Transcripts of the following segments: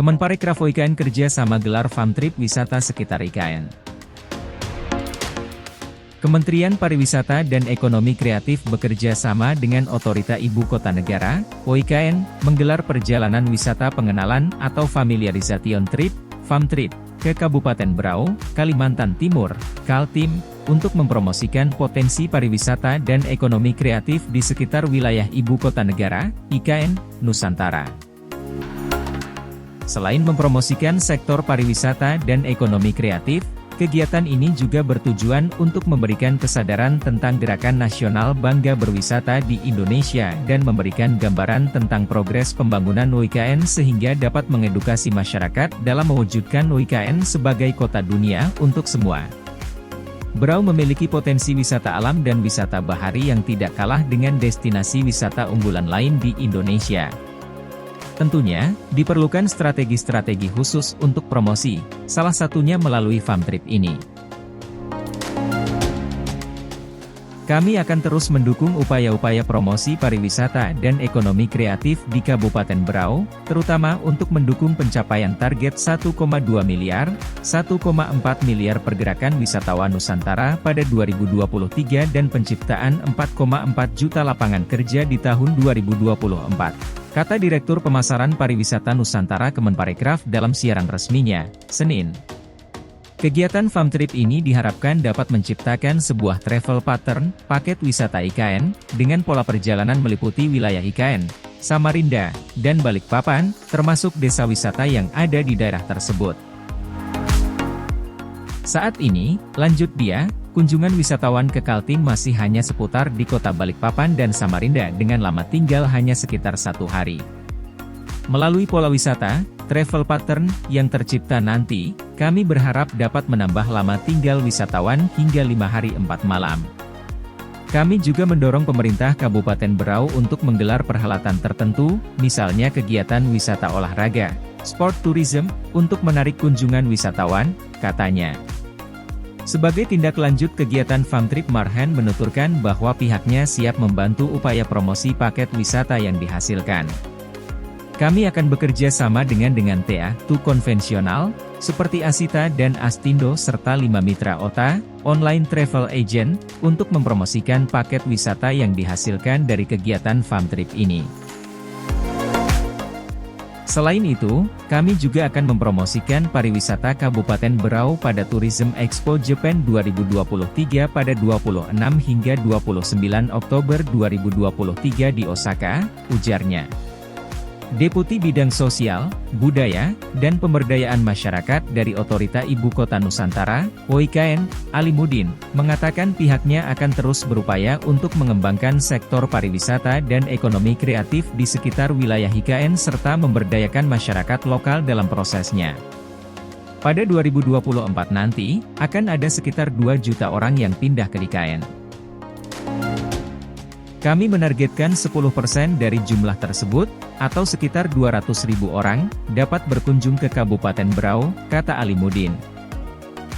Kemenparekraf IKN kerja sama gelar farm trip wisata sekitar IKN. Kementerian Pariwisata dan Ekonomi Kreatif bekerja sama dengan Otorita Ibu Kota Negara, (OIKN), menggelar perjalanan wisata pengenalan atau familiarization trip, farm trip, ke Kabupaten Berau, Kalimantan Timur, Kaltim, untuk mempromosikan potensi pariwisata dan ekonomi kreatif di sekitar wilayah Ibu Kota Negara, IKN, Nusantara. Selain mempromosikan sektor pariwisata dan ekonomi kreatif, kegiatan ini juga bertujuan untuk memberikan kesadaran tentang gerakan nasional bangga berwisata di Indonesia dan memberikan gambaran tentang progres pembangunan UIKN sehingga dapat mengedukasi masyarakat dalam mewujudkan UIKN sebagai kota dunia untuk semua. Berau memiliki potensi wisata alam dan wisata bahari yang tidak kalah dengan destinasi wisata unggulan lain di Indonesia. Tentunya, diperlukan strategi-strategi khusus untuk promosi, salah satunya melalui farm trip ini. Kami akan terus mendukung upaya-upaya promosi pariwisata dan ekonomi kreatif di Kabupaten Berau, terutama untuk mendukung pencapaian target 1,2 miliar, 1,4 miliar pergerakan wisatawan Nusantara pada 2023 dan penciptaan 4,4 juta lapangan kerja di tahun 2024. Kata Direktur Pemasaran Pariwisata Nusantara Kemenparekraf dalam siaran resminya, Senin. Kegiatan farm trip ini diharapkan dapat menciptakan sebuah travel pattern, paket wisata IKN, dengan pola perjalanan meliputi wilayah IKN, Samarinda, dan Balikpapan, termasuk desa wisata yang ada di daerah tersebut. Saat ini, lanjut dia, kunjungan wisatawan ke Kaltim masih hanya seputar di kota Balikpapan dan Samarinda dengan lama tinggal hanya sekitar 1 hari. Melalui pola wisata, travel pattern, yang tercipta nanti, kami berharap dapat menambah lama tinggal wisatawan hingga 5 hari 4 malam. Kami juga mendorong pemerintah Kabupaten Berau untuk menggelar perhelatan tertentu, misalnya kegiatan wisata olahraga, sport tourism, untuk menarik kunjungan wisatawan, katanya. Sebagai tindak lanjut kegiatan farm trip, Marhan menuturkan bahwa pihaknya siap membantu upaya promosi paket wisata yang dihasilkan. Kami akan bekerja sama dengan TA2 konvensional, seperti Asita dan Astindo serta 5 mitra OTA, online travel agent, untuk mempromosikan paket wisata yang dihasilkan dari kegiatan farm trip ini. Selain itu, kami juga akan mempromosikan pariwisata Kabupaten Berau pada Tourism Expo Japan 2023 pada 26 hingga 29 Oktober 2023 di Osaka, ujarnya. Deputi Bidang Sosial, Budaya, dan Pemberdayaan Masyarakat dari Otorita Ibu Kota Nusantara, (OIKN), Alimuddin, mengatakan pihaknya akan terus berupaya untuk mengembangkan sektor pariwisata dan ekonomi kreatif di sekitar wilayah IKN serta memberdayakan masyarakat lokal dalam prosesnya. Pada 2024 nanti, akan ada sekitar 2 juta orang yang pindah ke IKN. Kami menargetkan 10% dari jumlah tersebut, atau sekitar 200.000 orang, dapat berkunjung ke Kabupaten Berau, kata Alimuddin.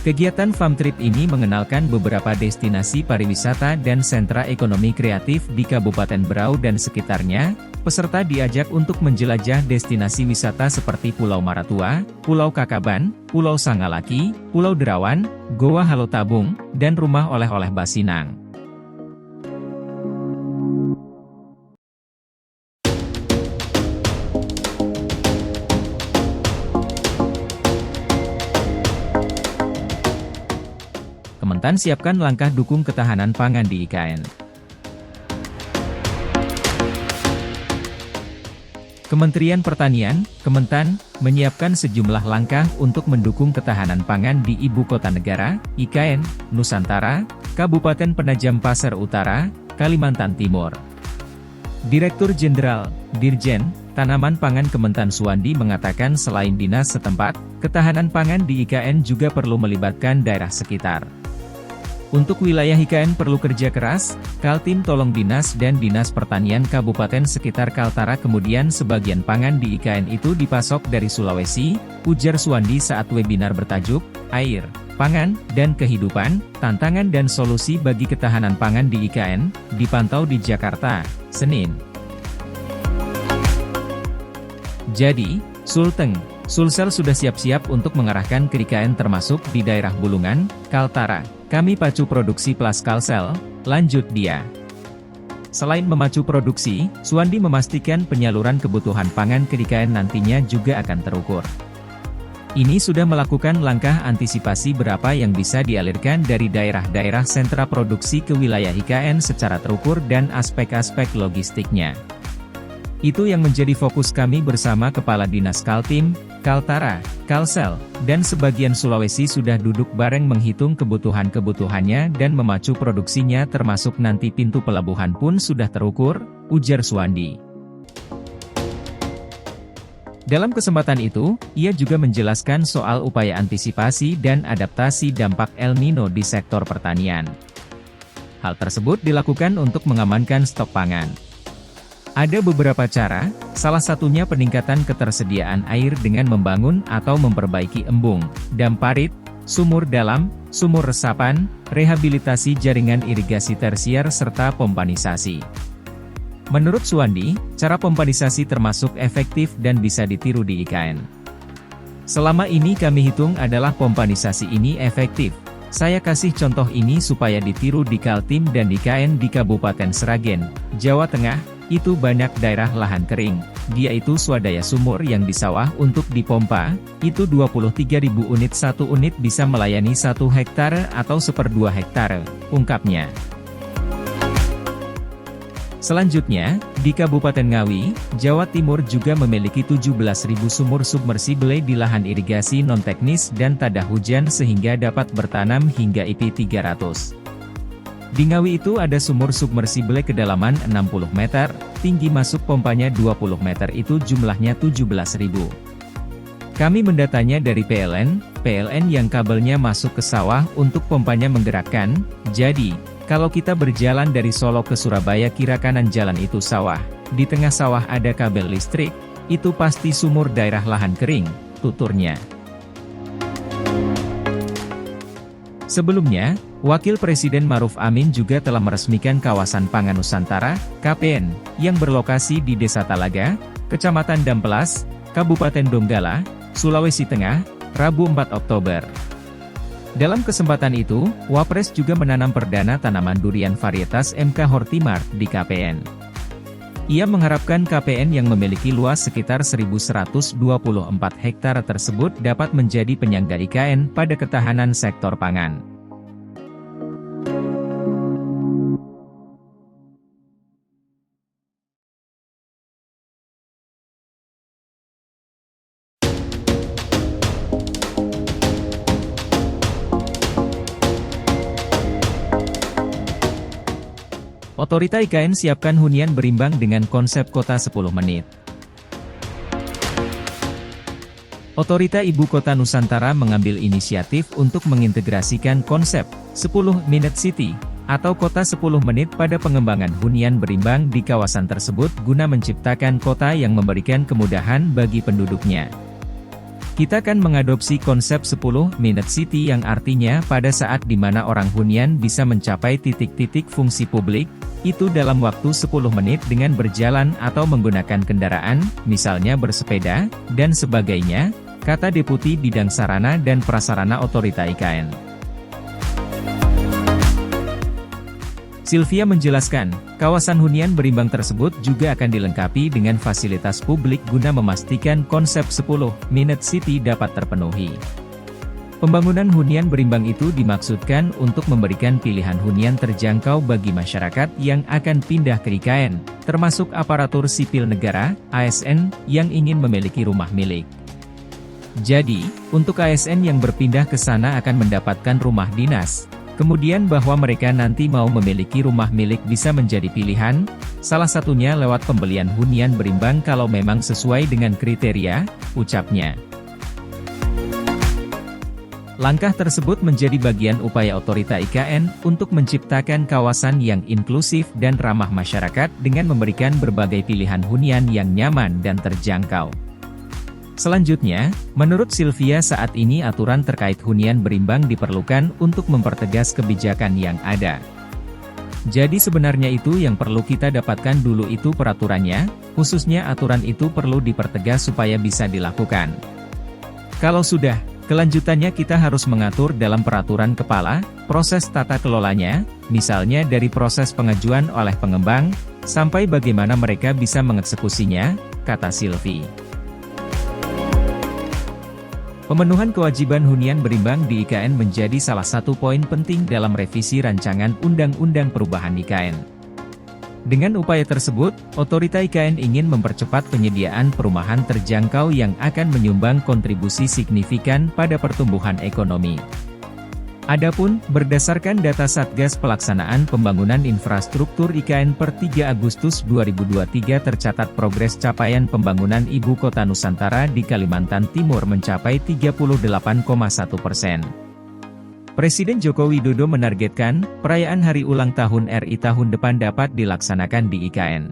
Kegiatan farm trip ini mengenalkan beberapa destinasi pariwisata dan sentra ekonomi kreatif di Kabupaten Berau dan sekitarnya. Peserta diajak untuk menjelajah destinasi wisata seperti Pulau Maratua, Pulau Kakaban, Pulau Sangalaki, Pulau Derawan, Goa Halotabung, dan Rumah Oleh-oleh Basinang. Kementan siapkan langkah dukung ketahanan pangan di IKN. Kementerian Pertanian, Kementan, menyiapkan sejumlah langkah untuk mendukung ketahanan pangan di Ibu Kota Negara, IKN, Nusantara, Kabupaten Penajam Pasar Utara, Kalimantan Timur. Direktur Jenderal, Dirjen, Tanaman Pangan Kementan Suwandi mengatakan selain dinas setempat, ketahanan pangan di IKN juga perlu melibatkan daerah sekitar. Untuk wilayah IKN perlu kerja keras, Kaltim tolong dinas dan dinas pertanian kabupaten sekitar Kaltara, kemudian sebagian pangan di IKN itu dipasok dari Sulawesi, ujar Suwandi saat webinar bertajuk, Air, Pangan, dan Kehidupan, Tantangan dan Solusi bagi Ketahanan Pangan di IKN, dipantau di Jakarta, Senin. Jadi, Sulteng, Sulsel sudah siap-siap untuk mengarahkan ke IKN termasuk di daerah Bulungan, Kaltara. Kami pacu produksi plus Kalsel, lanjut dia. Selain memacu produksi, Suwandi memastikan penyaluran kebutuhan pangan ke IKN nantinya juga akan terukur. Ini sudah melakukan langkah antisipasi berapa yang bisa dialirkan dari daerah-daerah sentra produksi ke wilayah IKN secara terukur dan aspek-aspek logistiknya. Itu yang menjadi fokus kami bersama Kepala Dinas Kaltim, Kaltara, Kalsel, dan sebagian Sulawesi sudah duduk bareng menghitung kebutuhan-kebutuhannya dan memacu produksinya termasuk nanti pintu pelabuhan pun sudah terukur, ujar Suwandi. Dalam kesempatan itu, ia juga menjelaskan soal upaya antisipasi dan adaptasi dampak El Nino di sektor pertanian. Hal tersebut dilakukan untuk mengamankan stok pangan. Ada beberapa cara, salah satunya peningkatan ketersediaan air dengan membangun atau memperbaiki embung, dam parit, sumur dalam, sumur resapan, rehabilitasi jaringan irigasi tersier serta pompanisasi. Menurut Suwandi, cara pompanisasi termasuk efektif dan bisa ditiru di IKN. Selama ini kami hitung adalah pompanisasi ini efektif. Saya kasih contoh ini supaya ditiru di Kaltim dan IKN di Kabupaten Sragen, Jawa Tengah, itu banyak daerah lahan kering. Dia itu swadaya sumur yang di sawah untuk dipompa, itu 23.000 unit, satu unit bisa melayani 1 hektare atau 1/2 hektare, ungkapnya. Selanjutnya, di Kabupaten Ngawi, Jawa Timur juga memiliki 17.000 sumur submersible di lahan irigasi non-teknis dan tada hujan sehingga dapat bertanam hingga IP 300. Di Ngawi itu ada sumur submersible kedalaman 60 meter, tinggi masuk pompanya 20 meter itu jumlahnya 17.000. Kami mendatanya dari PLN yang kabelnya masuk ke sawah untuk pompanya menggerakkan, jadi, kalau kita berjalan dari Solo ke Surabaya kira kanan jalan itu sawah, di tengah sawah ada kabel listrik, itu pasti sumur daerah lahan kering, tuturnya. Sebelumnya, Wakil Presiden Maruf Amin juga telah meresmikan kawasan pangan Nusantara, KPN, yang berlokasi di Desa Talaga, Kecamatan Dampelas, Kabupaten Donggala, Sulawesi Tengah, Rabu 4 Oktober. Dalam kesempatan itu, Wapres juga menanam perdana tanaman durian varietas MK Hortimart di KPN. Ia mengharapkan KPN yang memiliki luas sekitar 1.124 hektare tersebut dapat menjadi penyangga IKN pada ketahanan sektor pangan. Otorita IKN siapkan hunian berimbang dengan konsep kota 10 menit. Otorita Ibu Kota Nusantara mengambil inisiatif untuk mengintegrasikan konsep 10 Minute City atau kota 10 menit pada pengembangan hunian berimbang di kawasan tersebut guna menciptakan kota yang memberikan kemudahan bagi penduduknya. Kita akan mengadopsi konsep 10 Minute City yang artinya pada saat di mana orang hunian bisa mencapai titik-titik fungsi publik, itu dalam waktu 10 menit dengan berjalan atau menggunakan kendaraan, misalnya bersepeda, dan sebagainya, kata Deputi Bidang Sarana dan Prasarana Otorita IKN. Sylvia menjelaskan, kawasan hunian berimbang tersebut juga akan dilengkapi dengan fasilitas publik guna memastikan konsep 10 Minute City dapat terpenuhi. Pembangunan hunian berimbang itu dimaksudkan untuk memberikan pilihan hunian terjangkau bagi masyarakat yang akan pindah ke IKN, termasuk aparatur sipil negara, ASN, yang ingin memiliki rumah milik. Jadi, untuk ASN yang berpindah ke sana akan mendapatkan rumah dinas. Kemudian bahwa mereka nanti mau memiliki rumah milik bisa menjadi pilihan, salah satunya lewat pembelian hunian berimbang kalau memang sesuai dengan kriteria, ucapnya. Langkah tersebut menjadi bagian upaya otorita IKN untuk menciptakan kawasan yang inklusif dan ramah masyarakat dengan memberikan berbagai pilihan hunian yang nyaman dan terjangkau. Selanjutnya, menurut Sylvia saat ini aturan terkait hunian berimbang diperlukan untuk mempertegas kebijakan yang ada. Jadi sebenarnya itu yang perlu kita dapatkan dulu itu peraturannya, Khususnya aturan itu perlu dipertegas supaya bisa dilakukan. Kalau sudah, kelanjutannya kita harus mengatur dalam peraturan kepala, proses tata kelolanya, misalnya dari proses pengajuan oleh pengembang, sampai bagaimana mereka bisa mengeksekusinya, kata Silvi. Pemenuhan kewajiban hunian berimbang di IKN menjadi salah satu poin penting dalam revisi rancangan Undang-Undang Perubahan IKN. Dengan upaya tersebut, Otorita IKN ingin mempercepat penyediaan perumahan terjangkau yang akan menyumbang kontribusi signifikan pada pertumbuhan ekonomi. Adapun, berdasarkan data Satgas Pelaksanaan Pembangunan Infrastruktur IKN per 3 Agustus 2023 tercatat progres capaian pembangunan Ibu Kota Nusantara di Kalimantan Timur mencapai 38,1%. Presiden Joko Widodo menargetkan, perayaan Hari Ulang Tahun RI tahun depan dapat dilaksanakan di IKN.